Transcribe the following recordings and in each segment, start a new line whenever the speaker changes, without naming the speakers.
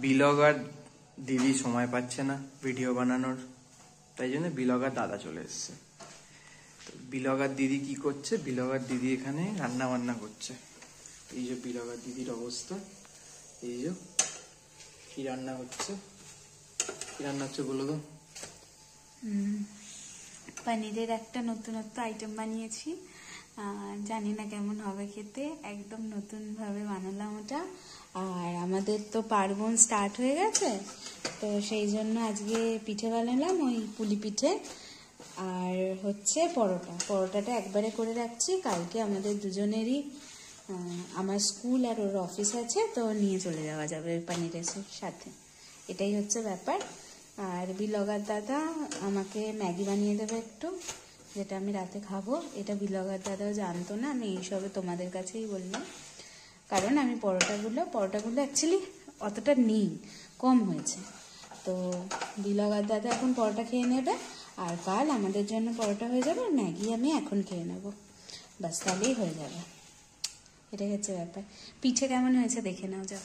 Blogger দিদি সময় পাচ্ছে না ভিডিও বানানোর, তাই জন্য ব্লগার দাদা চলে এসছে। তো ব্লগার দিদি কি করছে, ব্লগার দিদি এখানে রান্না বান্না করছে। এই যে ব্লগার দিদির অবস্থা, এই যে কি রান্না হচ্ছে, কি রান্না হচ্ছে বলো তো?
পনিরের একটা নতুনত্ব আইটেম বানিয়েছি, জানি না কেমন হবে খেতে, একদম নতুন ভাবে বানালাম ওটা। আর আমাদের তো পার্বণ স্টার্ট হয়ে গেছে, তো সেই জন্য আজকে পিঠে বানালাম, ওই পুলি পিঠে। আর হচ্ছে পরোটাটা একবারে করে রাখছি, কালকে আমাদের দুজনেরই আমার স্কুল আর ওর অফিস আছে, তো নিয়ে চলে যাওয়া যাবে পনিরের সাথে, এটাই হচ্ছে ব্যাপার। আর ব্লগার দাদা আমাকে ম্যাগি বানিয়ে দেবে একটু, যেটা আমি রাতে খাবো। এটা ব্লগার দাদাও জানতো না, আমি এইসবে তোমাদের কাছেই বললাম, কারণ আমি পরোটাগুলো অ্যাকচুয়ালি অতটা নেই, কম হয়েছে। তো ব্লগার দাদা এখন পরোটা খেয়ে নেবে, আর কাল আমাদের জন্য পরোটা হয়ে যাবে, আর ম্যাগি আমি এখন খেয়ে নেবো, বাস তাহলেই হয়ে যাবে। এটাই হচ্ছে ব্যাপার। পিঠে কেমন হয়েছে দেখে নাও যাও।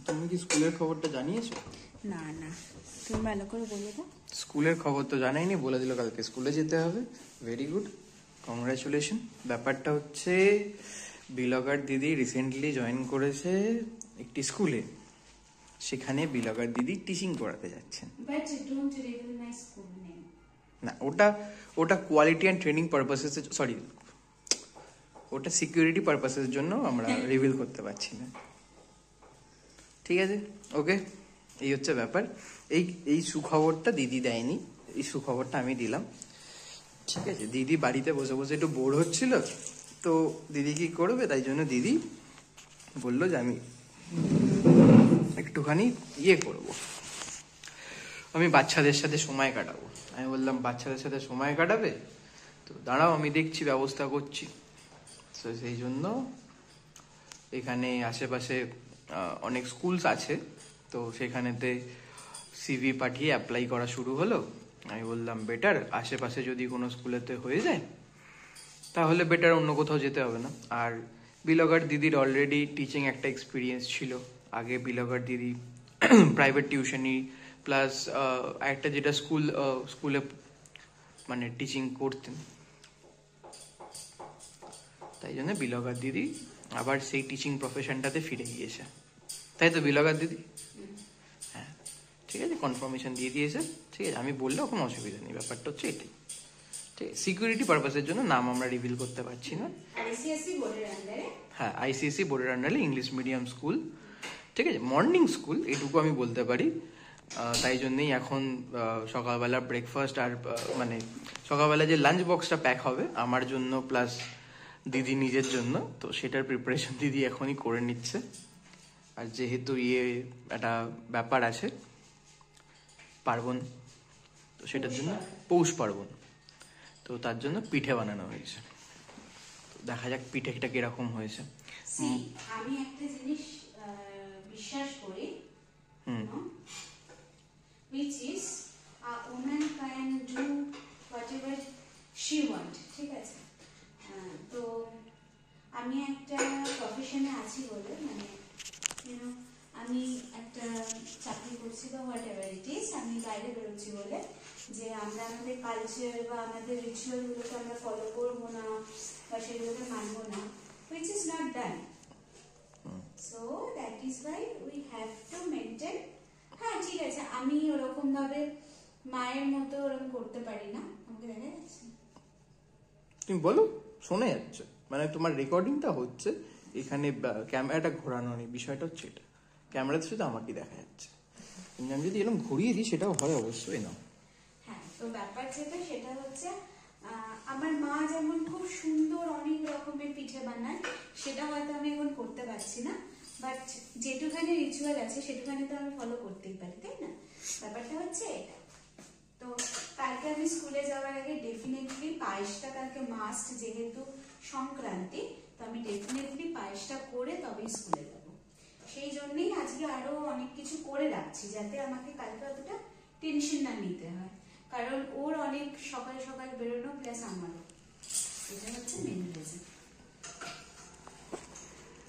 তুমি কি স্কুলের খবরটা জানিয়েছো?
না তুমি ভালো করে বলে দাও।
স্কুলের খবর তো জানাইনি, বলে দিল কালকে স্কুলে যেতে হবে। Very good, congratulation. ব্যাপারটা হচ্ছে ব্লগার দিদি রিসেন্টলি জয়েন করেছে একটি স্কুলে, সেখানে ব্লগার দিদি টিচিং করাতে যাচ্ছেন। না, ওটা quality and training purposes, sorry ওটা সিকিউরিটি পারপাসের জন্য আমরা রিভিল করতে পারছি না, ঠিক আছে? ওকে, এই হচ্ছে ব্যাপার। এই সুখবরটা দিদি দেয়নি, এই সুখবরটা আমি দিলাম, ঠিক আছে? দিদি বাড়িতে বসে বসে একটু বোর হচ্ছিল, তো দিদি কি করবে, তাই জন্য দিদি বললো যে আমি একটুখানি করব, আমি বাচ্চাদের সাথে সময় কাটাবো। আমি বললাম বাচ্চাদের সাথে সময় কাটাবে, তো দাঁড়াও আমি দেখছি, ব্যবস্থা করছি। তো সেই জন্য এখানে আশেপাশে অনেক স্কুলস আছে, তো সেখানেতে সিভি পাঠিয়ে অ্যাপ্লাই করা শুরু হলো। আমি বললাম বেটার, আশেপাশে যদি কোনো স্কুলেতে হয়ে যায় তাহলে বেটার, অন্য কোথাও যেতে হবে না। আর ব্লগার দিদির অলরেডি টিচিং একটা এক্সপিরিয়েন্স ছিল, আগে ব্লগার দিদি প্রাইভেট টিউশনি প্লাস একটা যেটা স্কুলে মানে টিচিং করতেন, তাই জন্য ব্লগার দিদি আবার সেই টিচিং প্রফেশনটাতে ফিরে গিয়েছে, তাই তো ব্লগার দিদি? হ্যাঁ, ঠিক আছে, কনফার্মেশন দিয়ে দিয়েছে, ঠিক আছে? আমি বললেও কোনো অসুবিধা নেই, ব্যাপারটা হচ্ছে এটাই, ঠিক আছে? সিকিউরিটি পারপাসের জন্য নাম আমরা রিভিল করতে পারছি না। হ্যাঁ, আইসিএসসি বোর্ডের আন্ডারে ইংলিশ মিডিয়াম স্কুল, ঠিক আছে? মর্নিং স্কুল, এটুকু আমি বলতে পারি। তাই জন্যই এখন সকালবেলা ব্রেকফাস্ট আর মানে সকালবেলা যে লাঞ্চ বক্সটা প্যাক হবে আমার জন্য প্লাস দিদি নিজের জন্য, তো সেটার প্রিপারেশন দিদি এখনই করে নিচ্ছে। আর যেহেতু একটা ব্যাপার আছে পার্বণ, তো সেটার জন্য পৌষ পার্বণ, তো তার জন্য পিঠে বানানো হয়েছে। তো দেখা যাক পিঠেটা কিরকম হয়েছে।
আমি একটা জিনিস বিশ্বাস করি, which is a woman can do whatever she want, ঠিক আছে? তো আমি একটা প্রফেশনে আছি বলে, মানে আমি একটা চাকরি করছি বা হোয়াট এভার ইট ইজ, আমি বাইরে বেরোচ্ছি বলে যে আমরা আমাদের কালচার বা আমাদের রিচুয়ালগুলোকে আমরা ফলো করবো না বা সেগুলোকে মানবো না, which is not done. So that is why we have to maintain. হ্যাঁ, ঠিক আছে, আমি ওরকম ভাবে মায়ের মতো ওরকম করতে পারি না, আমাকে দেখা যাচ্ছে,
তুমি বলো, শোনা যাচ্ছে, মানে তোমার রেকর্ডিংটা হচ্ছে এখানে, ক্যামেরাটা ঘোরানো নেই, বিষয়টা হচ্ছে এটা, ক্যামেরাতে শুধু আমাকে দেখা যাচ্ছে, কিন্তু আমি যদি এরকম ঘুরিয়ে দিই সেটাও হয় অবশ্যই না।
হ্যাঁ, তো ব্যাপার যেটা সেটা হচ্ছে আমার মা যেমন খুব সুন্দর অনেক রকমের পিঠে বানায়, সেটা হয়তো আমি এখন করতে পারছি না, বাট যেটুখানি রিচুয়াল আছে সেটুখানি তো আমি ফলো করতেই পারি, তাই না? ব্যাপারটা হচ্ছে এটা। তো কালকে আমি স্কুলে যাওয়ার আগে ডেফিনেটলি পায়েসটা কালকে মাস্ট, যেহেতু সংক্রান্তি, তো আমি ডেফিনেটলি পায়েসটা করে তবেই স্কুলে যাব। সেই জন্যই আজকে আরো অনেক কিছু করে রাখছি, যাতে আমাকে কালকে অতটা টেনশন না নিতে হয়, কারণ ওর অনেক সকাল সকাল বেরোনো প্লাস আমারও, এটা হচ্ছে মেন রিজন।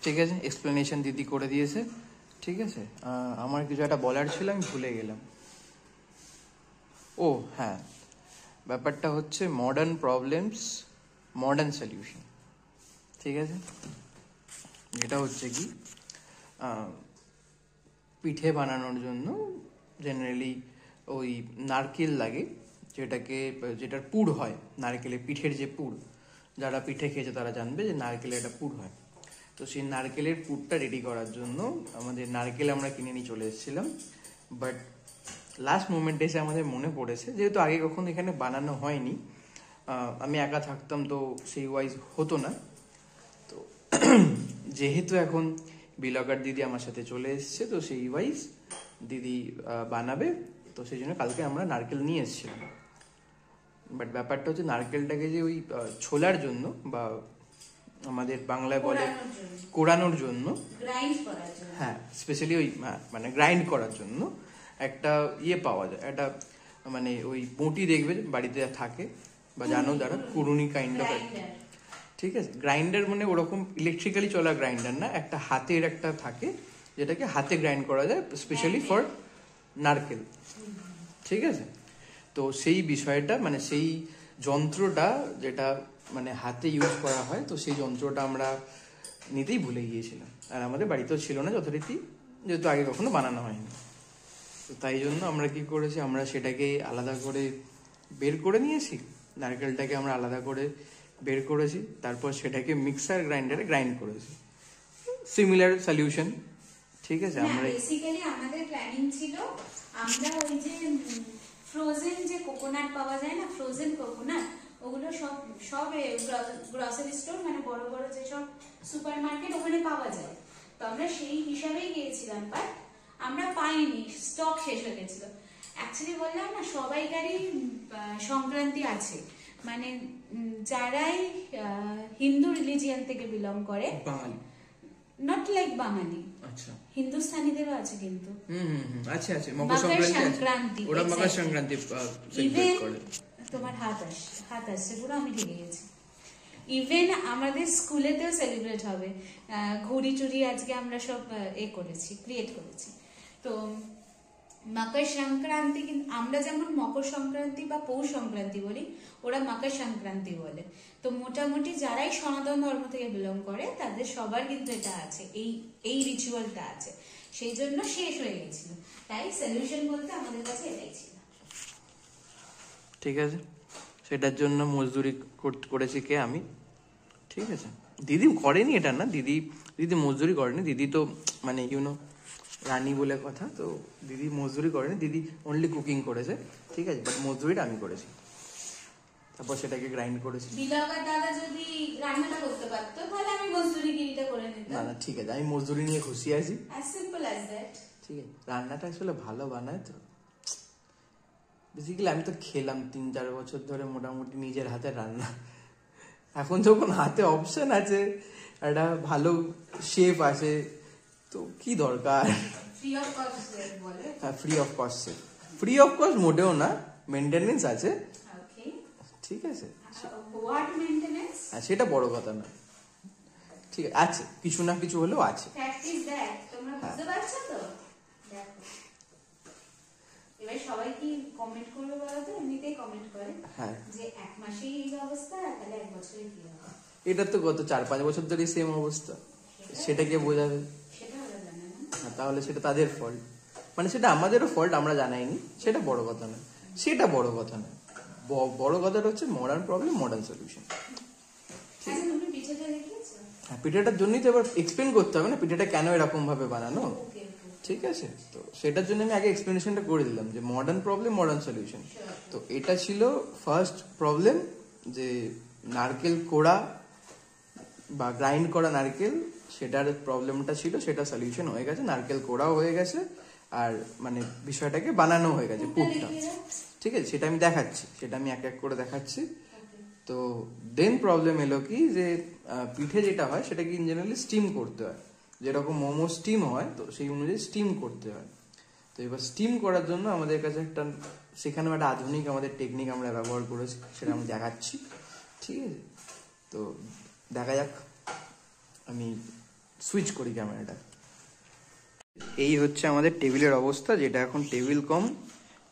ঠিক আছে, এক্সপ্লেনেশন দিদি করে দিয়েছে, ঠিক আছে, আমার কিছু একটা বলার ছিল, আমি ভুলে গেলাম। ও হ্যাঁ, ব্যাপারটা হচ্ছে মডার্ন প্রবলেমস মডার্ন সলিউশন। ঠিক আছে, যেটা হচ্ছে কি পিঠে বানানোর জন্য জেনারেলি ওই নারকেল লাগে, যেটার পুর হয়, নারকেলের পিঠের যে পুর, যারা পিঠে খেয়েছে তারা জানবে যে নারকেলের একটা পুর হয়। তো সেই নারকেলের পুরটা রেডি করার জন্য আমাদের নারকেল আমরা কিনে নিয়ে চলে এসেছিলাম, বাট লাস্ট মোমেন্টে এসে আমাদের মনে পড়েছে, যেহেতু আগে কখনো এখানে বানানো হয়নি, আমি একা থাকতাম তো সেই ওয়াইজ হতো না, তো যেহেতু এখন ব্লগার দিদি আমার সাথে চলে এসছে, তো সেই ওয়াইজ দিদি বানাবে, তো সেই জন্য কালকে আমরা নারকেল নিয়ে এসেছিলাম। বাট ব্যাপারটা হচ্ছে নারকেলটাকে যে ওই ছোলার জন্য বা আমাদের বাংলায় বলে কোড়ানোর জন্য, হ্যাঁ স্পেশালি ওই মানে গ্রাইন্ড করার জন্য একটা পাওয়া যায়, একটা মানে ওই বটি দেখবে বাড়িতে থাকে বা জানো যারা, কুড়ুনি কাইন্ড অফ, ঠিক আছে। গ্রাইন্ডার মানে ওরকম ইলেকট্রিক্যালি চলা গ্রাইন্ডার না, একটা হাতের একটা থাকে যেটাকে হাতে গ্রাইন্ড করা যায় স্পেশালি ফর নারকেল, ঠিক আছে। তো সেই বিষয়টা মানে সেই যন্ত্রটা যেটা মানে হাতে ইউজ করা হয়, তো সেই যন্ত্রটা আমরা নিতেই ভুলে গিয়েছিলাম, আর আমাদের বাড়িতেও ছিল না যথারীতি, যেহেতু আগে কখনো বানানো হয়নি। তো তাই জন্য আমরা কি করেছি, আমরা সেটাকে আলাদা করে বের করে নিয়েছি, নারকেলটাকে আমরা আলাদা করে বের করেছি, তারপর সেটাকে মিক্সার গ্রাইন্ডারে গ্রাইন্ড করেছি, সিমিলার সলিউশন, ঠিক আছে। আমরা
বেসিক্যালি আমাদের প্ল্যানিং ছিল, আমরা ওই যে ফ্রোজেন যে কোকোনাট পাওয়া যায় না, ফ্রোজেন কোকোনাট, ওগুলো সব গ্রসারি স্টোর মানে বড় বড় যে সব সুপার মার্কেট ওখানে পাওয়া যায়, তো আমরা সেই হিসাবেই গিয়েছিলাম, বাট আমরা পাইনি, স্টক শেষ হয়ে গেছিল। অ্যাকচুয়ালি বললাম না, সবাইকারই সংক্রান্তি আছে, মানে যারাই হিন্দু রিলিজিয়ান থেকে বিলং করে, নট লাইক বাঙালি, আচ্ছা হিন্দুস্তানিদেরও আছে কিন্তু,
আচ্ছা আচ্ছা, মকর সংক্রান্তি, ওরা মকর সংক্রান্তি সেলিব্রেট করে।
তোমার হাত আসছে পুরো, আমি ঢেকে গেছি। ইভেন আমাদের স্কুলেতেও সেলিব্রেট হবে, ঘুড়ি টুড়ি আজকে আমরা সব ক্রিয়েট করেছি। তো মকর সংক্রান্তি, কিন্তু আমরা যেমন মকর সংক্রান্তি বা পৌষ সংক্রান্তি বলি, ওরা মকর সংক্রান্তি বলে। তো মোটামুটি যারাই সনাতন ধর্ম থেকে বিলং করে তাদের সবার কিন্তু এটা আছে, এই রিচুয়ালটা আছে, সেই জন্য শেষ হয়ে গেছিল, তাই সলিউশন বলতে আমাদের কাছে এটাই ছিল।
ঠিক আছে, সেটার জন্য মজদুরি করেছি কে, আমি, ঠিক আছে। দিদি করেনি এটা না, দিদি মজদুরি করেনি, দিদি তো মানে ইউনো রানী বলে কথা, তো দিদি মজদুরি করেনি, দিদি অনলি কুকিং করেছে, ঠিক আছে, বাট মজদুরিটা আমি করেছি, তারপর সেটাকে গ্রাইন্ড করেছি।
বিলাকার দাদা যদি রান্নাটা করতে পারতো তাহলে আমি মজদুরিগিরিটা করে নিতাম।
না ঠিক আছে, আমি মজদুরি নিয়ে খুশি আছি,
as simple as that।
ঠিক আছে, রান্নাটা আসলে ভালো বানায় তো, বেসিক্যালি আমি তো খেলাম 3-4 বছর ধরে মোটামুটি নিজের হাতে রান্না, এখন যখন হাতে অপশন আছে, একটা ভালো শেফ আছে, তো কি দরকার,
ফ্রি অফ কস্ট বলে,
হ্যাঁ ফ্রি অফ কস্ট মোটেও না, মেইনটেনেন্স আছে, ঠিক আছে,
হোয়াট মেইনটেনেন্স,
সেটা বড় কথা না, ঠিক আছে, কিছু না কিছু হলেও আছে,
ফ্যাক্ট ইজ দ্যাট, তোমরা বুঝতে পারছো তো। দেখো এবার সবাই কি কমেন্ট করবে বলো তো, এমনিতেই কমেন্ট করে যে এক মাসেই এই অবস্থা, তাহলে এক বছরে কি হবে,
এটা তো গত 4-5 বছর ধরে সেম অবস্থা, সেটা কে বোঝাবে,
সেটা ওরা জানে না,
তাহলে সেটা তাদের ফল্ট, মানে সেটা আমাদেরও ফল্ট, আমরা জানাইনি, সেটা বড় কথা না, সেটা বড় কথা না, বড় কথাটা হচ্ছে মডার্ন প্রবলেম মডার্ন সলিউশন।
তুমি পিঠেটা দেখিয়েছো?
হ্যাঁ, পিঠেটার জন্যই তো এবার এক্সপ্লেন করতে হবে না, পিঠেটা কেন এরকম ভাবে বানানো, ঠিক আছে। তো সেটার জন্য আমি আগে এক্সপ্লেনেশনটা করে দিলাম যে মডার্ন প্রবলেম মডার্ন সলিউশন। তো এটা ছিল ফার্স্ট প্রবলেম, যে নারকেল কোড়া বা গ্রাইন্ড করা নারকেল, সেটার প্রবলেমটা ছিল, সেটা সলিউশন হয়ে গেছে, নারকেল কোড়াও হয়ে গেছে, আর মানে বিষয়টাকে বানানো হয়ে গেছে পুরটা, ঠিক আছে, সেটা আমি দেখাচ্ছি, সেটা আমি এক এক করে দেখাচ্ছি। তো দেন প্রবলেম এলো কি, যে পিঠে যেটা হয় সেটাকে ইন জেনারেলি স্টিম করতে হয়, যেরকম মোমো স্টিম হয়, তো সেই অনুযায়ী স্টিম করতে হয়। তো এবার স্টিম করার জন্য আমাদের কাছে একটা, সেখানেও একটা আধুনিক আমাদের টেকনিক আমরা ব্যবহার করেছি, সেটা আমি দেখাচ্ছি, ঠিক আছে। তো দেখা যাক, আমি সুইচ করি ক্যামেরাটা। এই হচ্ছে আমাদের টেবিলের অবস্থা, যেটা এখন টেবিল কম,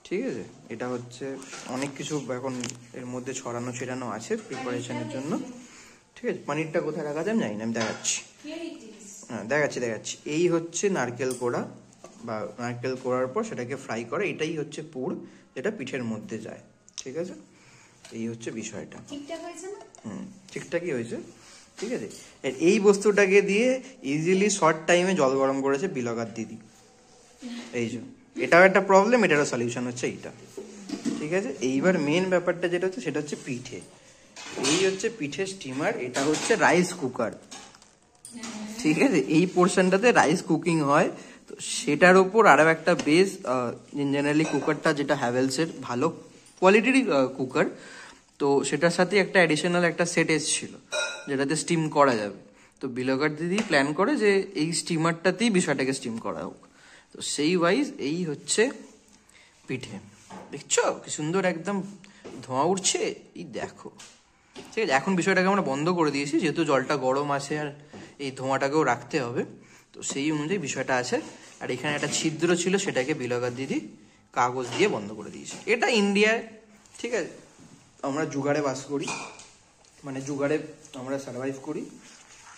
ঠিক আছে। এটা হচ্ছে অনেক কিছু এখন এর মধ্যে ছড়ানো ছেড়ানো আছে প্রিপারেশনের জন্য, ঠিক আছে। পনিরটা কোথায় রাখা যায় জানি না, আমি দেখাচ্ছি। হ্যাঁ দেখাচ্ছি। এই হচ্ছে নারকেল কোড়া, বা নারকেল কোড়ার পর সেটাকে ফ্রাই করে, এটাই হচ্ছে পুর যেটা পিঠের মধ্যে যায়, ঠিক আছে। এই হচ্ছে বিষয়টা। ঠিকঠাকই হয়েছে, ঠিক আছে। এই বস্তুটাকে দিয়ে ইজিলি শর্ট টাইমে জল গরম করেছে বিলগার দিদি। এই যে এটাও একটা প্রবলেম, এটারও সলিউশন হচ্ছে এইটা, ঠিক আছে। এইবার মেন ব্যাপারটা যেটা হচ্ছে সেটা হচ্ছে পিঠে। এই হচ্ছে পিঠে স্টিমার, এটা হচ্ছে রাইস কুকার, ঠিক আছে। এই পোর্শনটাতে রাইস কুকিং হয়, তো সেটার ওপর আরও একটা বেস, জেনারেলি কুকারটা যেটা হ্যাভেলসের ভালো কোয়ালিটির কুকার, তো সেটার সাথে একটা অ্যাডিশনাল একটা সেট এসেছিল যেটাতে স্টিম করা যাবে। তো বিলগার দিদি প্ল্যান করে যে এই স্টিমারটাতেই বিষয়টাকে স্টিম করা হোক, তো সেই ওয়াইজ এই হচ্ছে পিঠে। দেখছো কি সুন্দর একদম ধোঁয়া উঠছে, এই দেখো, ঠিক আছে। এখন বিষয়টাকে আমরা বন্ধ করে দিয়েছি, যেহেতু জলটা গরম আছে আর এই ধোঁয়াটাকেও রাখতে হবে, তো সেই অনুযায়ী বিষয়টা আছে। আর এখানে একটা ছিদ্র ছিল, সেটাকে বিলগার দিদি কাগজ দিয়ে বন্ধ করে দিয়েছে। এটা ইন্ডিয়ায়, ঠিক আছে, আমরা জুগাড়ে বাস করি, মানে জুগাড়ে আমরা সার্ভাইভ করি,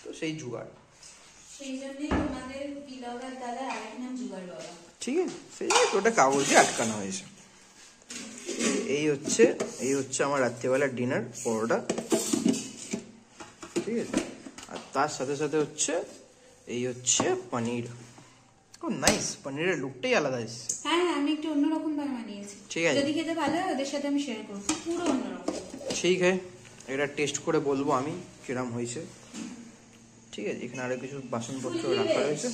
তো সেই জুগাড়, ঠিক আছে, সেই ওটা কাগজ দিয়ে আটকানো হয়েছে। এই হচ্ছে আমার রাত্রিবেলার ডিনার, পরোটা, ঠিক আছে। আর তার সাথে সাথে হচ্ছে এই হচ্ছে পনির। খুব নাইস, পনিরের লুকটাই আলাদা এসেছে।
হ্যাঁ আমি একটু অন্যরকম ভাবে বানিয়েছি,
ঠিক আছে।
যদি খেতে ভালো হয় ওদের সাথে আমি শেয়ার করব, পুরো অন্যরকম।
ঠিক আছে, এটা টেস্ট করে বলবো আমি কিরম হয়েছে, ঠিক আছে। এখানে আরো কিছু বাসনপত্র রাখা রয়েছে,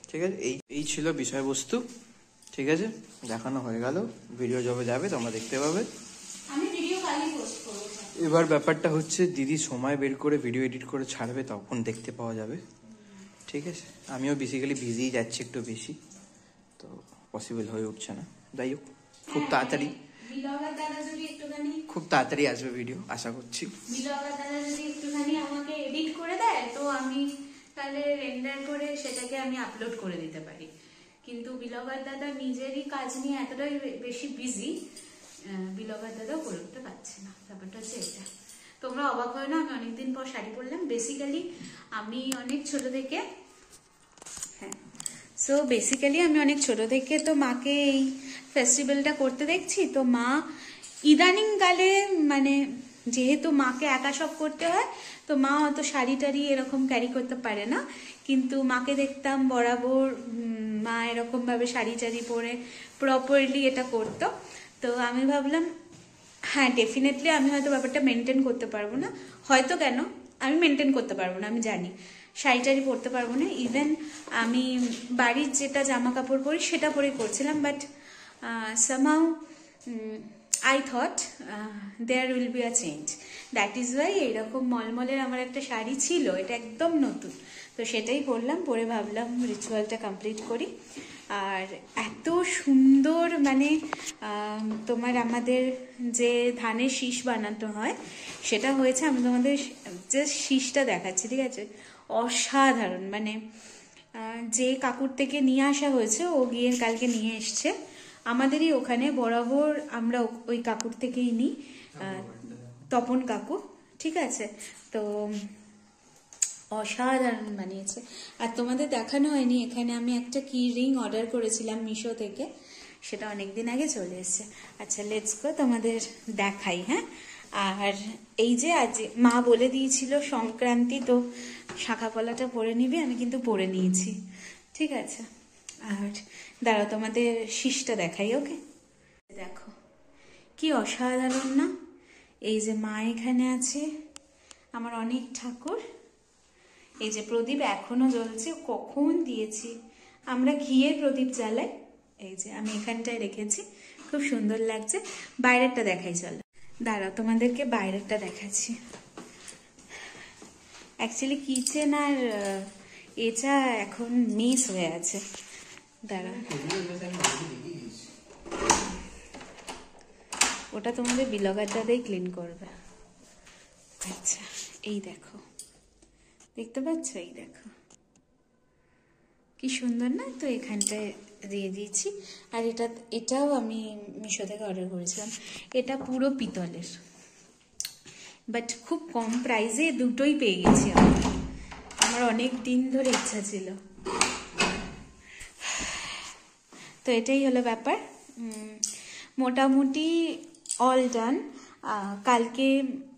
ঠিক আছে। এই ছিল বিষয়বস্তু, ঠিক আছে। দেখানো হয়ে গেল, ভিডিও যবে যাবে তোমরা দেখতে পাবে।
আমি ভিডিও কালই পোস্ট করব।
এবার ব্যাপারটা হচ্ছে দিদি সময় বের করে ভিডিও এডিট করে ছাড়বে, তখন দেখতে পাওয়া যাবে, ঠিক আছে। আমিও বেসিক্যালি বিজিই যাচ্ছি একটু বেশি, তো পসিবল হয়ে উঠছে না। যাই হোক, খুব তাড়াতাড়ি খুব তাড়াতাড়ি আসবে ভিডিও, আশা করছি।
বিলগার দাদা যদি একটুখানি আমাকে এডিট করে দেয়, তো আমি তাহলে রেন্ডার করে সেটাকে আমি আপলোড করে দিতে পারি। কিন্তু বিলগার দাদা নিজেরই কাজ নিয়ে এতটাই বেশি বিজি, বিলগার দাদাও করে উঠতে পারছে না। ব্যাপারটা হচ্ছে এটা। তোমরা অবাক হয় না, আমি অনেকদিন পর শাড়ি পরলাম। বেসিক্যালি আমি অনেক ছোট থেকে, হ্যাঁ, সো বেসিক্যালি আমি অনেক ছোট থেকে তো মাকে এই ফেস্টিভ্যালটা করতে দেখছি। তো মা ইদানিং কালে, মানে যেহেতু মাকে একা সব করতে হয়, তো মা অত শাড়ি টাড়ি এরকম ক্যারি করতে পারে না। কিন্তু মাকে দেখতাম বরাবর মা এরকম ভাবে শাড়ি টাড়ি পরে প্রপারলি এটা করতো। তো আমি ভাবলাম হ্যাঁ ডেফিনেটলি আমি হয়তো ব্যাপারটা মেনটেন করতে পারবো না, হয়তো কেন আমি মেনটেন করতে পারবো না, আমি জানি শাড়ি টাড়ি পরতে পারবো না। ইভেন আমি বাড়ির যেটা জামা কাপড় পরি সেটা পরে করছিলাম, but somehow I thought there will be a change. That is Y এইরকম মলমলের আমার একটা শাড়ি ছিল, এটা একদম নতুন, তো সেটাই পরলাম। পরে ভাবলাম রিচুয়ালটা কমপ্লিট করি। আর এত সুন্দর, মানে তোমার আমাদের যে ধানের শীষ বানানো হয় সেটা হয়েছে, আমি তোমাদের যে শীষটা দেখাচ্ছি, ঠিক আছে, অসাধারণ। মানে যে কাকুর থেকে নিয়ে আসা হয়েছে, ও গিয়ে কালকে নিয়ে এসছে আমাদেরই ওখানে, বরাবর আমরা ওই কাকুর থেকেই নিই, তপন কাকু, ঠিক আছে। তো অসাধারণ বানিয়েছে। আর তোমাদের দেখানো হয়নি, এখানে আমি একটা কি রিং অর্ডার করেছিলাম মিশো থেকে, সেটা অনেকদিন আগে চলে এসেছে। আচ্ছা লেটস গো, তোমাদের দেখাই। হ্যাঁ, আর এই যে আজ মা বলে দিয়েছিল সংক্রান্তি, তো শাখা পলাটা পরে নিবি, আমি কিন্তু পরে নিয়েছি, ঠিক আছে। আর দাঁড়াও তোমাদের শীষটা দেখাই, ওকে। দেখো কি অসাধারণ না, এই যে মা এখানে আছে, আমার অনেক ঠাকুর, এই যে প্রদীপ এখনো জ্বলছে, কখন দিয়েছি, আমরা ঘিয়ের প্রদীপ জ্বালাই, এই যে আমি এখানটায় রেখেছি, খুব সুন্দর লাগছে। বাইরেরটা দেখাই, চলো দাঁড়াও তোমাদেরকে বাইরেরটা দেখাচ্ছি। অ্যাকচুয়ালি কিচেন আর এটা এখন মিস হয়ে আছে, দাঁড়া, ওটা তোমাদের বিলগার দাদাই ক্লিন করবে। আচ্ছা এই দেখো, দেখতে পাচ্ছ, এই দেখো কি সুন্দর না? তো এখানটায় দিয়ে দিয়েছি। আর এটাও আমি মিশো থেকে অর্ডার করেছিলাম। এটা পুরো পিতলের, বাট খুব কম প্রাইসে দুটোই পেয়ে গেছি আমার অনেক দিন ধরে ইচ্ছা ছিল। তো এটাই হলো ব্যাপার। মোটামুটি অল ডান। কালকে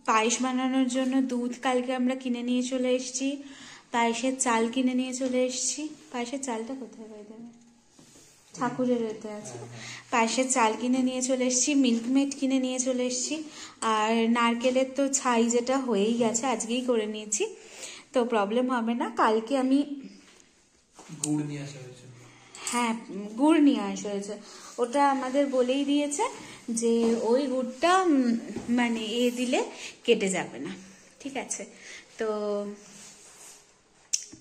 পায়েস বানানোর জন্য দুধ কালকে আমরা কিনে নিয়ে চলে এসেছি, পায়েসের চাল কিনে নিয়ে চলে এসেছি। পায়েসের চালটা কোথায় হয়ে যাবে? ঠাকুরের এতে আছে। পায়েসের চাল কিনে নিয়ে চলে এসেছি, মিল্কমেড কিনে নিয়ে চলে এসেছি, আর নারকেলের তো ছাই যেটা হয়েই গেছে, আজকেই করে নিয়েছি, তো প্রবলেম হবে না। কালকে আমি
গুড় নিয়ে আসা হয়েছে।
হ্যাঁ, গুড় নিয়ে আসা হয়েছে। ওটা আমাদের বলেই দিয়েছে যে ওই গুড়টা মানে দিলে কেটে যাবে না, ঠিক আছে। তো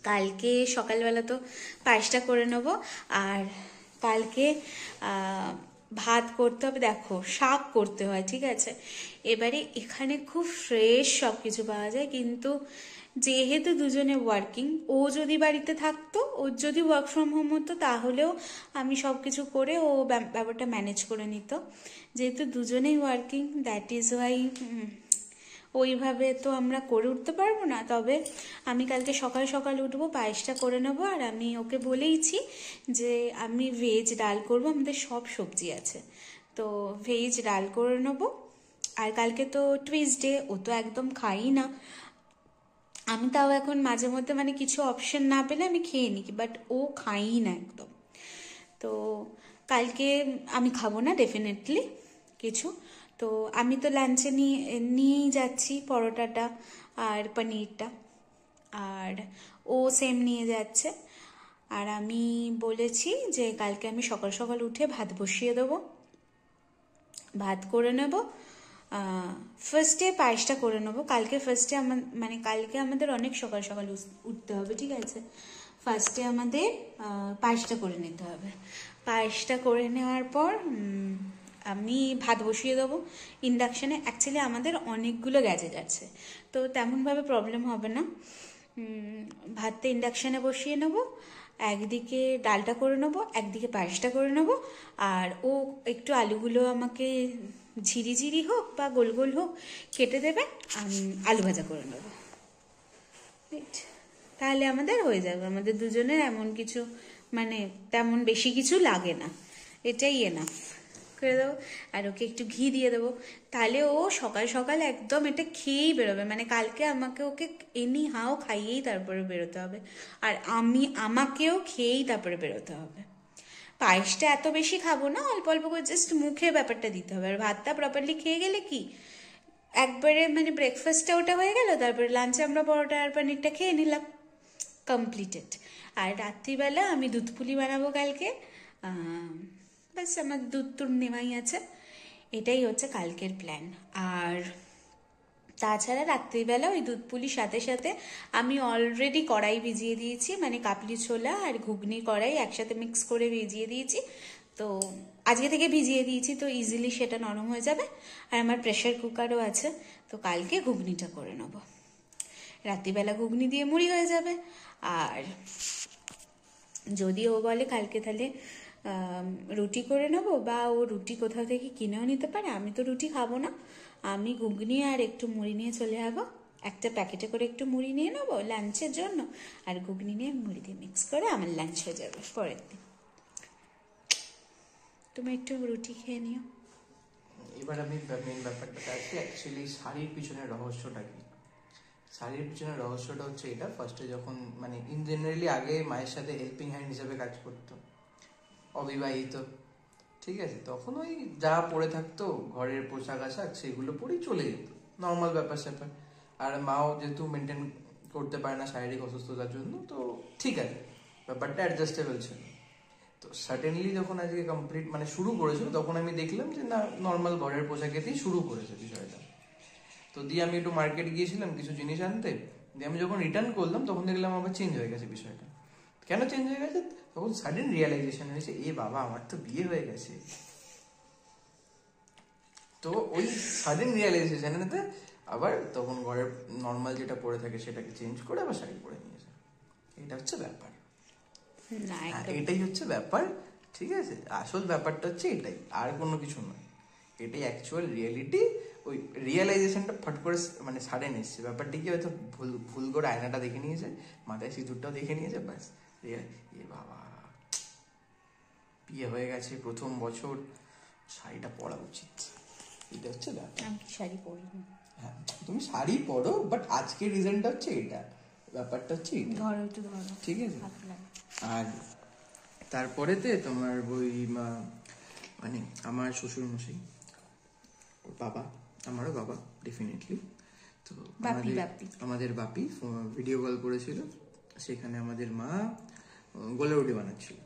কালকে সকালবেলা তো পায়েসটা করে নেব, আর কালকে ভাত করতে হবে। দেখো, শাক করতে হয়, ঠিক আছে। এবারে এখানে খুব ফ্রেশ সব কিছু পাওয়া যায়, কিন্তু যেহেতু দুজনে ওয়ার্কিং, ও যদি বাড়িতে থাকতো, ওর যদি ওয়ার্ক ফ্রম হোম হতো, তাহলেও আমি সব কিছু করে ও ব্যাপারটা ম্যানেজ করে নিত। যেহেতু দুজনেই ওয়ার্কিং, দ্যাট ইজ ওয়াই ওইভাবে তো আমরা করে উঠতে পারবো না। তবে আমি কালকে সকাল সকাল উঠবো, পায়েসটা করে নেবো, আর আমি ওকে বলেইছি যে আমি ভেজ ডাল করবো, আমাদের সব সবজি আছে, তো ভেজ ডাল করে নেবো। আর কালকে তো টুইসডে, ও তো একদম খাই না। আমি তাও এখন মাঝে মধ্যে মানে কিছু অপশন না পেলে আমি খেয়ে নিই, বাট ও খাই না একদম। তো কালকে আমি খাবো না ডেফিনেটলি কিছু। তো আমি তো লাঞ্চে নিয়েই যাচ্ছি পরোটাটা আর পনিরটা, আর ও সেম নিয়ে যাচ্ছে। আর আমি বলেছি যে কালকে আমি সকাল সকাল উঠে ভাত বসিয়ে দেবো, ভাত করে নেব। ফার্স্টে পায়েসটা করে নেবো কালকে। ফার্স্টে মানে কালকে আমাদের অনেক সকাল সকাল উঠতে হবে, ঠিক আছে। ফার্স্টে আমাদের পায়েসটা করে নিতে হবে। পায়েসটা করে নেওয়ার পর আমি ভাত বসিয়ে দেবো ইন্ডাকশানে। অ্যাকচুয়ালি আমাদের অনেকগুলো গ্যাজেট আছে, তো তেমনভাবে প্রবলেম হবে না। ভাতটা ইন্ডাকশানে বসিয়ে নেবো, একদিকে ডালটা করে নেবো, একদিকে পায়েসটা করে নেবো, আর ও একটু আলুগুলো আমাকে ঝিরি হোক বা গোল গোল হোক কেটে দেবে, আলু ভাজা করে নেবো। তাহলে আমাদের হয়ে যাবে, আমাদের দুজনের এমন কিছু মানে তেমন বেশি কিছু লাগে না, এটাই এনাফ করে দেবো। আর ওকে একটু ঘি দিয়ে দেবো, তাহলে ও সকাল সকাল একদম এটা খেয়েই বেরোবে। মানে কালকে আমাকে ওকে এনি হাও খাইয়েই তারপরে বেরোতে হবে, আর আমাকেও খেয়েই তারপরে বেরোতে হবে। পায়েসটা এত বেশি খাবো না, অল্প অল্প করে জাস্ট মুখে ব্যাপারটা দিতে হবে। আর ভাতটা প্রপারলি খেয়ে গেলে কি একবারে মানে ব্রেকফাস্টটা ওটা হয়ে গেল, তারপরে লাঞ্চে আমরা পরোটা আর পনিরটা খেয়ে নিলাম, কমপ্লিটেড। আর রাত্রিবেলা আমি দুধ পুলি বানাবো কালকে, ব্যাস আমার দুধ টুধ নেওয়াই আছে। এটাই হচ্ছে কালকের প্ল্যান। আর তাছাড়া রাত্রিবেলা ওই দুধ পুলির সাথে সাথে আমি অলরেডি কড়াই ভিজিয়ে দিয়েছি, মানে কাবলি ছোলা আর ঘুগনি কড়াই একসাথে মিক্স করে ভিজিয়ে দিয়েছি। তো আজকে থেকে ভিজিয়ে দিয়েছি, তো ইজিলি সেটা নরম হয়ে যাবে। আর আমার প্রেশার কুকারও আছে, তো কালকে ঘুগনিটা করে নেবো। রাত্রিবেলা ঘুগনি দিয়ে মুড়ি হয়ে যাবে। আর যদি ও বলে কালকে তাহলে রুটি করে নেবো, বা ও রুটি কোথাও থেকে কিনেও নিতে পারে, আমি তো রুটি খাবো না, আমি ঘুগনি আর একটু মুড়ি নিয়ে চলে যাবো। একটা প্যাকেটে করে একটু মুড়ি নিয়ে নেবো লাঞ্চের জন্য, আর ঘুগনি নিয়ে মুড়ি দিয়ে মিক্স করে আমার লাঞ্চ হয়ে যাবে পরের দিন। তুমি একটু রুটি খেয়ে নিও।
এবার আমি মেন ব্যাপারটা আসছি, অ্যাকচুয়ালি শাড়ির পিছনে রহস্যটা কি? শাড়ির পিছনে রহস্যটা হচ্ছে এটা, ফার্স্টে যখন মানে ইন জেনারেলি আগে মায়ের সাথে হেল্পিং হ্যান্ড হিসেবে কাজ করতো, অবিবাহিত, ঠিক আছে, তখন ওই যা পরে থাকতো ঘরের পোশাক আশাক সেগুলো পরেই চলে যেত, নর্মাল ব্যাপার স্যাপার। আর মাও যেহেতু মেনটেন করতে পারে না শারীরিক অসুস্থতার জন্য, তো ঠিক আছে, ব্যাপারটা অ্যাডজাস্টেবল ছিল। তো সাডেনলি যখন আজকে কমপ্লিট মানে শুরু করেছিল, তখন আমি দেখলাম যে না, নর্মাল ঘরের পোশাকেতেই শুরু করেছে বিষয়টা। তো দিয়ে আমি একটু মার্কেট গিয়েছিলাম কিছু জিনিস আনতে, দিয়ে আমি যখন রিটার্ন করলাম তখন দেখলাম আবার চেঞ্জ হয়ে গেছে বিষয়টা। কেন চেঞ্জ হয়ে গেছে? তখন সাডেন রিয়েলাইজেশন হয়েছে, এ বাবা, আমার তো বিয়ে হয়ে গেছে। তো ওই সাডেন রিয়েলাইজেশনেতে আবার তখন ঘরের নর্মাল যেটা পরে থাকে সেটাকে চেঞ্জ করে আবার শাড়ি পরে নিয়েছে। এটা হচ্ছে ব্যাপার।
না,
এটাই হচ্ছে ব্যাপার, ঠিক আছে? আসল ব্যাপারটা হচ্ছে এটাই, আর কোনো কিছু নয়। এটাই অ্যাকচুয়াল রিয়েলিটি। ওই রিয়েলাইজেশনটা ফট করে মানে সাডেন এসছে। ব্যাপারটা কি, হয়তো ভুল করে আয়নাটা দেখে নিয়েছে, মাথায় সিঁদুরটাও দেখে নিয়েছে, ব্যাস এ বাবা বিয়ে হয়ে গেছে, প্রথম বছর, শাড়িটা পরা উচিত। এটা হচ্ছে ব্যাপার।
আমি শাড়ি পরি না।
হ্যাঁ, তুমি শাড়ি পরো, বাট আজকের রিজনটা হচ্ছে এটা, ব্যাপারটা হচ্ছে এটা, ঠিক আছে? আর তারপরেতে তোমার ওই মানে আমার শ্বশুর মশাই, বাবা, আমারও বাবা ডেফিনেটলি, তো আমাদের বাপি ভিডিও কল করেছিল। সেখানে আমাদের মা গোলা রুটি বানাচ্ছিল।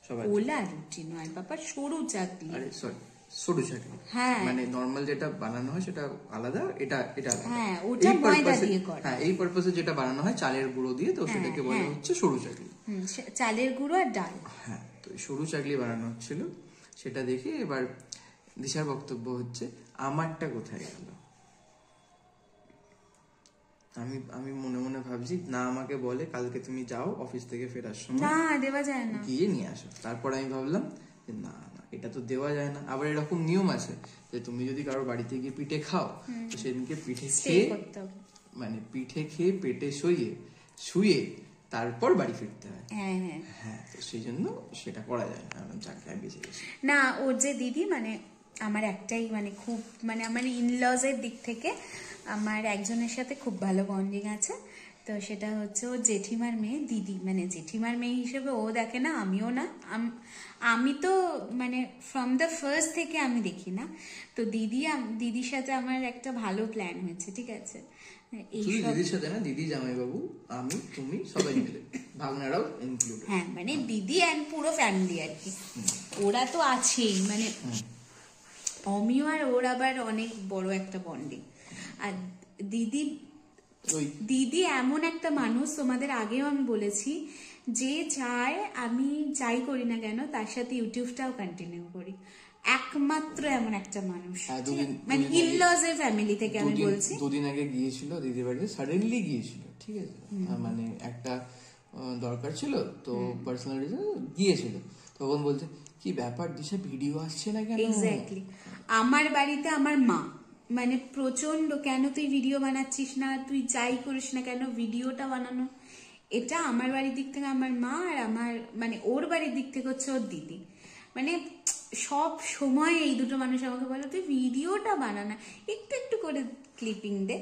সবাই
গোলা রুটি নয় বাবা, সরু চাকলি।
আরে সরি, সরু চাকলি। মানে নর্মাল যেটা বানানো হয় সেটা আলাদা, এটা আলাদা।
হ্যাঁ, ওটা ময়দা দিয়ে করে।
হ্যাঁ, এই পারপাসে যেটা বানানো হয় চালের গুঁড়ো দিয়ে, তো সেটাকে বলা হচ্ছে সরু চাকলি।
চালের গুঁড়ো আর ডাল।
হ্যাঁ, তো সরু চাকলি বানানো হচ্ছিল। সেটা দেখে এবার দিশার বক্তব্য হচ্ছে, আমারটা কোথায় গেল? আমি মনে মনে ভাবছি, না আমাকে বলে কালকে তুমি যাও অফিস থেকে ফেরার সময়,
না দেওয়া যায় না,
গিয়ে নিয়ে আসো। তারপর আমি ভাবলাম যে না, এটা তো দেওয়া যায় না। আবার এরকম নিয়ম আছে যে তুমি যদি কারোর বাড়িতে গিয়ে পিঠে খাও, তো সেদিনকে পিঠে খেয়ে, মানে পিঠে খেয়ে পেটে শুয়ে তারপর বাড়ি ফিরতে হয়। হ্যাঁ, তো সেই জন্য সেটা করা যায় না।
না, ওর যে দিদি, মানে আমার একটাই, মানে খুব, মানে আমার ইনলজের দিক থেকে আমার একজনের সাথে খুব ভালো বন্ডিং আছে। তো সেটা হচ্ছে ওর জেঠিমার মেয়ে দিদি, মানে জেঠিমার মেয়ে হিসেবে ও দেখে না, আমিও না। আমি তো মানে ফ্রম দ্য ফার্স্ট থেকে আমি দেখি না। তো দিদির সাথে আমার একটা ভালো প্ল্যান হয়েছে, ঠিক আছে?
দিদির সাথে না, দিদি, জামাইবাবু, আমি, তুমি সবাই মিলে, ভাগনারাও ইনক্লুড।
হ্যাঁ, মানে দিদি অ্যান্ড পুরো ফ্যামিলি আর কি। ওরা তো আছেই, মানে অমিও আর ওর আবার অনেক বড় একটা বন্ডিং। আর দিদি এমন একটা মানুষ, তোমাদের আগেও আমি বলেছি, যে চায় আমি যাই করি না কেন তার সাথে ইউটিউবটাও কন্টিনিউ করি। একমাত্র এমন একটা মানুষ, মানে ইনলজের ফ্যামিলি থেকে আমি বলছি।
দুদিন আগে গিয়েছিল দিদির বাড়িতে, সাডেনলি গিয়েছিল, ঠিক আছে? মানে একটা দরকার ছিল, তো পার্সোনাল রিজন গিয়েছিল। তখন বলছে, কি ব্যাপার দিশা, ভিডিও আসছে না কেন?
এক্স্যাক্টলি। আমার বাড়িতে আমার মা মানে প্রচন্ড, কেন তুই ভিডিও বানাচ্ছিস না, তুই যাই করিস না কেন ভিডিওটা বানানো। এটা আমার বাড়ির দিক থেকে আমার মা, আর আমার মানে ওর বাড়ির দিক থেকে হচ্ছে ওর দিদি। মানে সব সময় এই দুটো মানুষ আমাকে বলে, তুই ভিডিওটা বানানা, একটু একটু করে ক্লিপিং দে,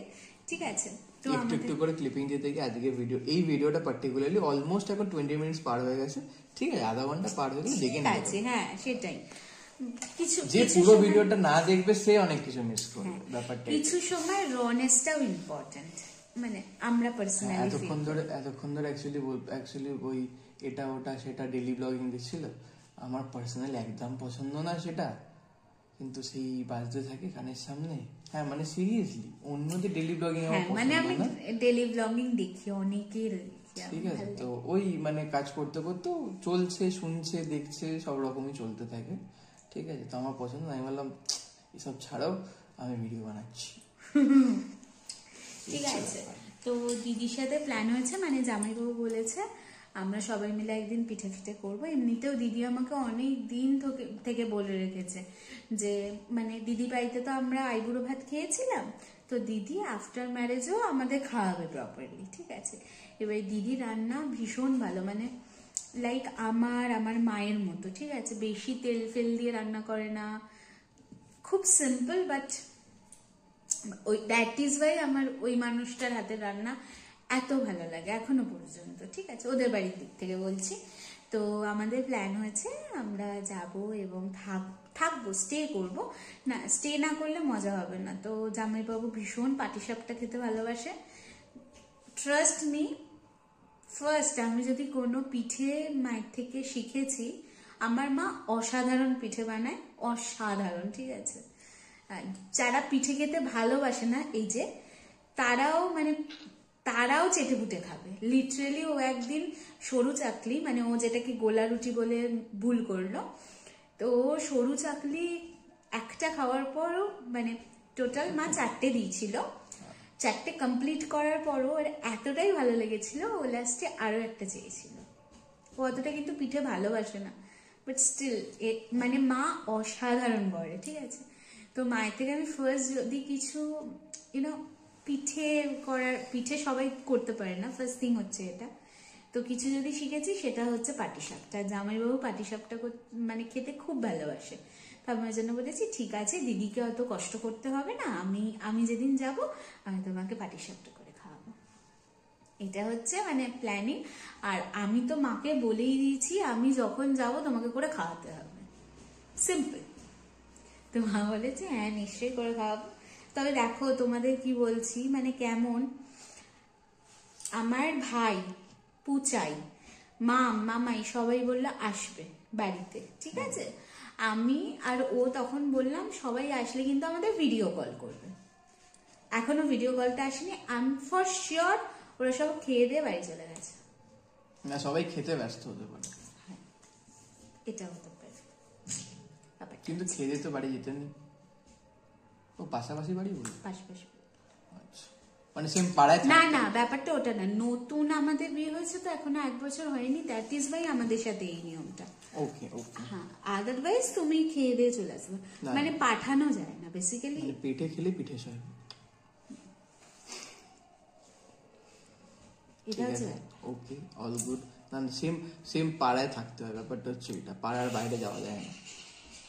ঠিক আছে?
তো একটু করে ক্লিপিং দিতে গিয়ে আজকে এই ভিডিওটা পার্টিকুলারলি অলমোস্ট এখন 20 মিনিটস পার হয়ে গেছে, ঠিক আছে? আধা ঘন্টা পার হয়ে গেলে দেখে নেবে।
হ্যাঁ, সেটাই।
যে পুরো ভিডিওটা না দেখবে সে অনেক কিছু মিস করবে। ব্যাপারটা
কিছু সময় রনেসটাও ইম্পর্টেন্ট, মানে আমরা পার্সোনালি
এতক্ষণ ধরে অ্যাকচুয়ালি ওই এটা ওটা সেটা ডেইলি ব্লগিং দিচ্ছিল। আমার পার্সোনালি একদম পছন্দ না সেটা, কিন্তু সেই বাজতে থাকে কানের সামনে। হ্যাঁ, মানে সিরিয়াসলি অন্যদের ডেইলি ব্লগিং আমার পছন্দ না।
মানে আমি ডেইলি ব্লগিং দেখি, অনেকের,
ঠিক আছে? তো ওই মানে কাজ করতে করতে চলছে, শুনছে, দেখছে, সব রকমই চলতে থাকে, ঠিক আছে? তো আমার পছন্দ না। আমি বললাম এসব ছাড়াও আমি ভিডিও বানাচ্ছি,
ঠিক আছে? তো দিদির সাথে প্ল্যান হয়েছে, মানে জামাইবাবু বলেছে আমরা সবাই মিলে একদিন পিঠে ফিঠে করবো। এমনিতেও দিদি আমাকে অনেক দিন থেকে বলে রেখেছে যে, মানে দিদি বাড়িতে তো আমরা আইবুড়ো ভাত খেয়েছিলাম, তো দিদি আফটার ম্যারেজও আমাদের খাওয়াবে প্রপারলি, ঠিক আছে? এবার দিদি রান্না ভীষণ ভালো, মানে লাইক আমার মায়ের মতো, ঠিক আছে? বেশি তেল ফেল দিয়ে রান্না করে না, খুব সিম্পল, বাট ওই দ্যাট ইজ ওয়াই আমার ওই মানুষটার হাতের রান্না এত ভালো লাগে এখনো পর্যন্ত, ঠিক আছে? ওদের বাড়ির দিক থেকে বলছি। তো আমাদের প্ল্যান হয়েছে আমরা যাব এবং থাকবো, স্টে করব না, স্টে না করলে মজা হবে না। তো জামাইবাবু ভীষণ পাটিসাপটা খেতে ভালোবাসে। ট্রাস্ট মি, ফার্স্ট আমি যদি কোনো পিঠে মায়ের থেকে শিখেছি, আমার মা অসাধারণ পিঠে বানায়, অসাধারণ, ঠিক আছে? যারা পিঠে খেতে ভালোবাসে না, এই যে তারাও চেটে পুটে খাবে লিটারেলি। ও একদিন সরু চাকলি, মানে ও যেটাকে গোলা রুটি বলে ভুল করলো, তো সরু চাকলি একটা খাওয়ার পরও, মানে টোটাল মা 4টে দিয়েছিল, 4টে কমপ্লিট করার পরও ওর এতটাই ভালো লেগেছিল, ও লাস্টে আরো একটা চেয়েছিল। ও অতটা কিন্তু পিঠে ভালোবাসে না, বাট স্টিল মানে মা অসাধারণ করে, ঠিক আছে। তো মায়ের থেকে আমি ফার্স্ট যদি কিছু পিঠে সবাই করতে পারে না, ফার্স্ট থিং হচ্ছে এটা। তো কিছু যদি শিখেছি সেটা হচ্ছে পাটিসাপটা। জামাইবাবু পাটিসাপটা মানে খেতে খুব ভালোবাসে, তো আমি ওই জন্য বলেছি ঠিক আছে দিদিকে অত কষ্ট করতে হবে না, আমি যেদিন যাব আমি তোমাকে পাটিসাপটা করে খাওয়াবো। এটা হচ্ছে মানে প্ল্যানিং। আর আমি তো মাকে বলেই দিয়েছি আমি যখন যাব তোমাকে করে খাওয়াতে হবে, সিম্পল। তো মা বলেছে হ্যাঁ নিশ্চয়ই করে খাওয়াবো। তবে দেখো তোমাদের কি বলছি, মানে কেমন, আমার ভাই পুচাই মামাই সবাই বললো আসবে বাড়িতে, ঠিক আছে। আমি আর ও তখন বললাম সবাই আসলে কিন্তু আমাদের ভিডিও কল করবে। এখনো ভিডিও কলটা আসেনি, আই এম ফর শিওর ওরা সব খেয়ে দিয়ে বাড়ি চলে গেছে।
না সবাই খেতে ব্যস্ত হতে পারে,
এটা হতে পারে,
কিন্তু খেয়ে তো বাড়ি যেতে নেই। ও পাশাপাশি বাড়ি বলি,
পাশাপাশি
মানে সেম পাড়ায়।
না না ব্যাপারটা ওটা না, নতুন আমাদের বিয়ে হয়েছে তো এখনো 1 বছর হয়নি, দ্যাট ইজ ভাই আমাদের সাথে এই নিয়মটা।
ওকে ওকে।
হ্যাঁ আদারওয়াইজ তুমি খেয়ে দিয়ে চলে আসবে, মানে পাঠানো যায় না বেসিক্যালি।
পেটে খেলে পিঠে সয়,
এটা হচ্ছে
ওকে অল গুড। না সেম পাড়ায় থাকতে হয়, ব্যাপারটা হচ্ছে এটা, পাড়ার বাইরে যাওয়া যায় না।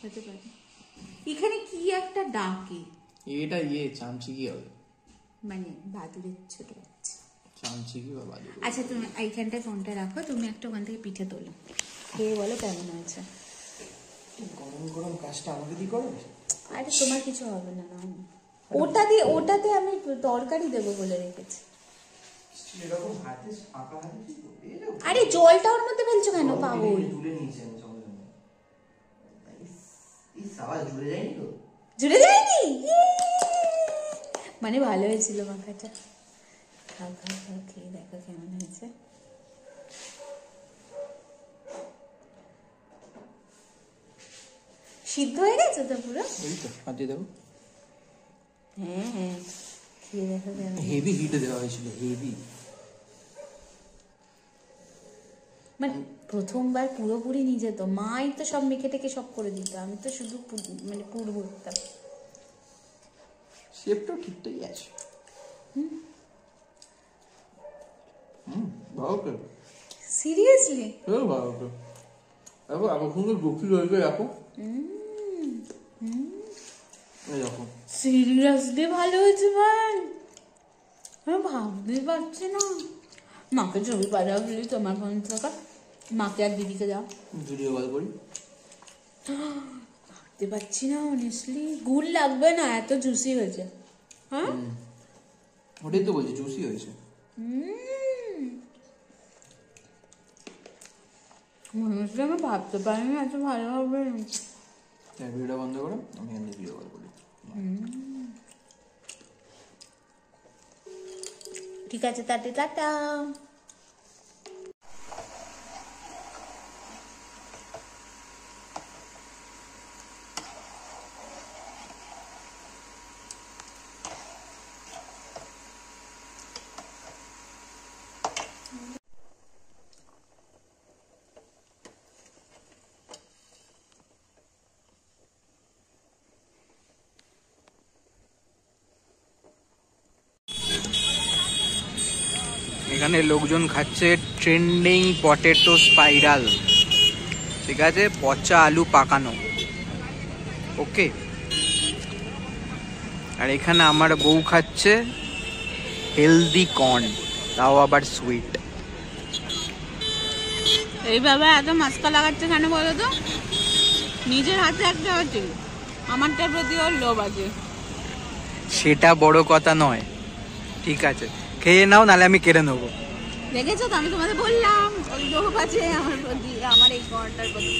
হতে পারে এখানে কি একটা ডাকে,
এটা চামচিকি হবে,
মানে বাদুরের ছোট বাচ্চা
চামচিকি বা বাদুর।
আচ্ছা তুমি এইখানটা ফোনটা রাখো, তুমি একটা ওখান থেকে পিঠে তোলো, খেয়ে বলো কেমন হয়েছে।
গরম গরম কাজটা আমাকে দিয়ে করবে?
আরে তোমার কিছু হবে না, ওটাতে আমি তরকারি দেবো বলে রেখেছি। আরে জলটা ওর মধ্যে ফেলছো কেন পাগল? জুড়ে যায়নি, মানে ভালো হয়েছিল মাখাটা। খাও খাও খাও, খেয়ে দেখো কেমন হয়েছে। সিদ্ধ হয়ে গেছে তো পুরো?
এই তো হাত দিয়ে দেবো।
হ্যাঁ হ্যাঁ খেয়ে দেখো কেমন।
হেভি হিট দেওয়া হয়েছিল, হেভি।
মানে প্রথমবার পুরোপুরি নিজে তো মাই তো সব মেখে টেকে সব করে দিত, আমি তো শুধু মানে পুর ভরতাম।
শেপটাও ঠিকঠাকই আছে। ভালো করে
সিরিয়াসলি
ভালো করে দেখো, আবার সুন্দর গভীর হয়ে গেলে রাখো। এরকম
সিরিয়াসলি ভালো হয়েছে ভাই, আমি ভাবতেই পারছি না। মাকে ছবি পাঠাও প্লিজ তোমার ফোন থেকে, মাকে আর দিদিকে দাও,
ভিডিও কল করি।
ভাবতে পারছি না অনেস্টলি, গুড় লাগবে না, এত জুসি হয়েছে। হ্যাঁ
ওটাই তো বলছি, জুসি হয়েছে।
মনে হচ্ছে আমি ভাবতে পারিনি এত ভালো হবে।
ভিডিওটা বন্ধ করো, আমি এমনি ভিডিও কল করি।
ঠিক আছে টাটা টাটা।
এখানে লোকজন খাচ্ছে ট্রেন্ডিং পটেটো স্পাইরাল, ঠিক আছে, পচা আলু পাকানো, ওকে। আর এখানে আমার বউ খাচ্ছে হেলদি কর্ন, তাও আবার সুইট।
এইভাবে এত মাস্কা লাগাচ্ছে কেন বলো তো? নিজের হাতে একটা আছে, আমারটার প্রতি ওর লোভ আছে।
সেটা বড় কথা নয়, ঠিক আছে, খেয়ে নাও, নাহলে আমি কেড়ে নেবো।
দেখেছো তো আমি তোমাদের বললাম ওই লোভ আছে আমার প্রতি, আমার এই কর্নটার প্রতি।